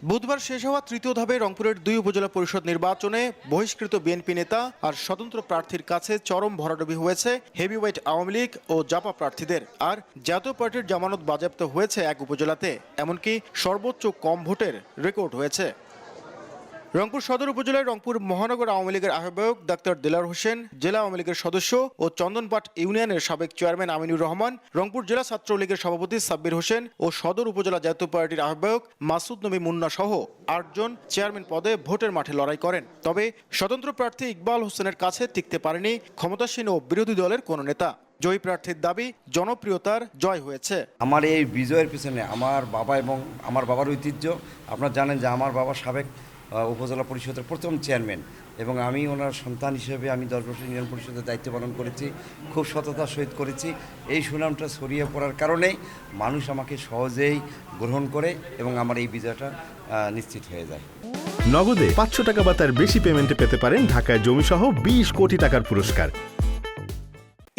বুধবার শেষ হওয়া তৃতীয় ধাপে রংপুরের 2 উপজেলা পরিষদ নির্বাচনে বহিষ্কৃত বিএনপি নেতা আর স্বতন্ত্র প্রার্থীর কাছে চরম ভরাডুবি হয়েছে হেভিওয়েট আওয়ামী লীগ ও জাপা প্রার্থীদের। আর জাতীয় পার্টির জামানত বাজেয়াপ্ত হয়েছে এক উপজেলাতে, এমনকি সর্বোচ্চ কম ভোটের রেকর্ড হয়েছে। রংপুর সদর উপজেলায় রংপুর মহানগর আওয়ামী লীগের আহ্বায়ক ডাক্তার দেলার হোসেন, জেলা আওয়ামী লীগের সদস্য ও চন্দনপাট ইউনিয়নের সাবেক চেয়ারম্যান আমিনুর রহমান, রংপুর জেলা ছাত্রলীগের সভাপতি সাব্বির হোসেন ও সদর উপজেলা জাতীয় পার্টির আহ্বায়ক মাসুদ নবী মুন্না সহ 8 জন চেয়ারম্যান পদে ভোটের মাঠে লড়াই করেন। তবে স্বতন্ত্র প্রার্থী ইকবাল হোসেনের কাছে টিকতে পারেনি ক্ষমতাসীন ও বিরোধী দলের কোনো নেতা। জয়ী প্রার্থীর দাবি জনপ্রিয়তার জয় হয়েছে। আমার এই বিজয়ের পিছনে আমার বাবা এবং আমার বাবার ঐতিহ্য। আপনারা জানেন যে আমার বাবা সাবেক উপজেলা পরিষদের প্রথম চেয়ারম্যান এবং আমি ওনার সন্তান হিসেবে আমি 10 বছর ইউনিয়ন পরিষদের দায়িত্ব পালন করেছি, খুব সততার সহিত করেছি। এই সুনামটা ছড়িয়ে পড়ার কারণেই মানুষ আমাকে সহজেই গ্রহণ করে এবং আমার এই বিজয়টা নিশ্চিত হয়ে যায়। নগদে 500 টাকা বা তার বেশি পেমেন্টে পেতে পারেন ঢাকায় জমিসহ 20 কোটি টাকার পুরস্কার।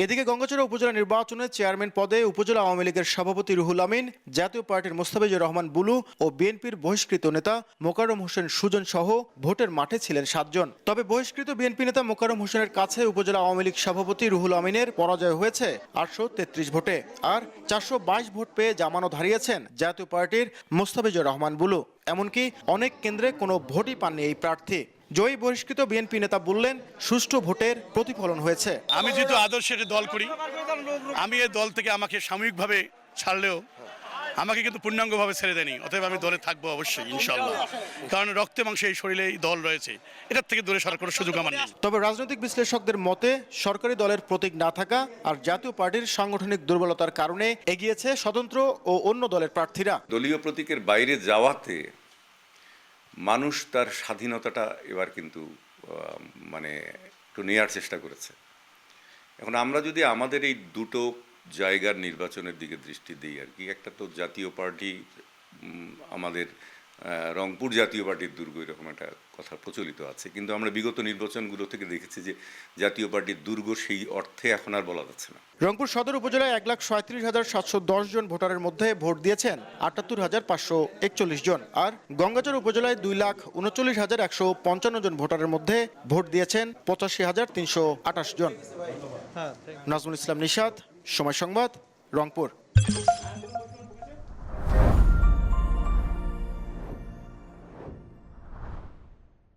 এদিকে গঙ্গাচড়া উপজেলা নির্বাচনে চেয়ারম্যান পদে উপজেলা আওয়ামী লীগের সভাপতি রুহুল আমিন, জাতীয় পার্টির মোস্তাফিজুর রহমান বুলু ও বিএনপির বহিষ্কৃত নেতা মোকাররম হোসেন সুজন সহ ভোটের মাঠে ছিলেন 7 জন। তবে বহিষ্কৃত বিএনপি নেতা মোকাররম হোসেনের কাছে উপজেলা আওয়ামী লীগ সভাপতি রুহুল আমিনের পরাজয় হয়েছে 833 ভোটে। আর 422 ভোট পেয়ে জামানত হারিয়েছেন জাতীয় পার্টির মোস্তাফিজুর রহমান বুলু। এমনকি অনেক কেন্দ্রে কোনো ভোটই পাননি এই প্রার্থী। জয়ী বহিষ্কৃত বিএনপি নেতা বললেন, সুষ্ঠু ভোটের প্রতিফলন হয়েছে। আমি যেহেতু আদর্শের দল করি, আমি এই দল থেকে আমাকে সাময়িকভাবে ছাড়লেও আমাকে কিন্তু পূর্ণাঙ্গভাবে ছেড়ে দেয়নি। অতএব আমি দলে থাকবো অবশ্যই ইনশাআল্লাহ, কারণ রক্তে মাংসে এই শরীরে এই দল রয়েছে, এটার থেকে দূরে সরার কোনো সুযোগ আমার নেই। তবে রাজনৈতিক বিশ্লেষকদের মতে সরকারি দলের প্রতীক না থাকা আর জাতীয় পার্টির সাংগঠনিক দুর্বলতার কারণে এগিয়েছে স্বতন্ত্র ও অন্য দলের প্রার্থীরা। দলীয় প্রতীকের বাইরে যাওয়াতে মানুষ তার স্বাধীনতাটা এবার কিন্তু একটু নেওয়ার চেষ্টা করেছে। এখন আমরা যদি আমাদের এই দুটো জায়গার নির্বাচনের দিকে দৃষ্টি দিই আর কি, একটা তো জাতীয় পার্টি, আমাদের রংপুর জাতীয় পার্টির দুর্গ, এরকম একটা কথা প্রচলিত আছে, কিন্তু আমরা বিগত নির্বাচনগুলো থেকে দেখেছি যে জাতীয় পার্টির দুর্গ সেই অর্থে এখন আর বলা যাচ্ছে না। রংপুর সদর উপজেলায় 1,37,710 জন ভোটারের মধ্যে ভোট দিয়েছেন 78,541 জন। আর গঙ্গাচড়া উপজেলায় 2,39,155 জন ভোটারের মধ্যে ভোট দিয়েছেন 85,328 জন। নাজমুল ইসলাম নিশাত, সময় সংবাদ, রংপুর।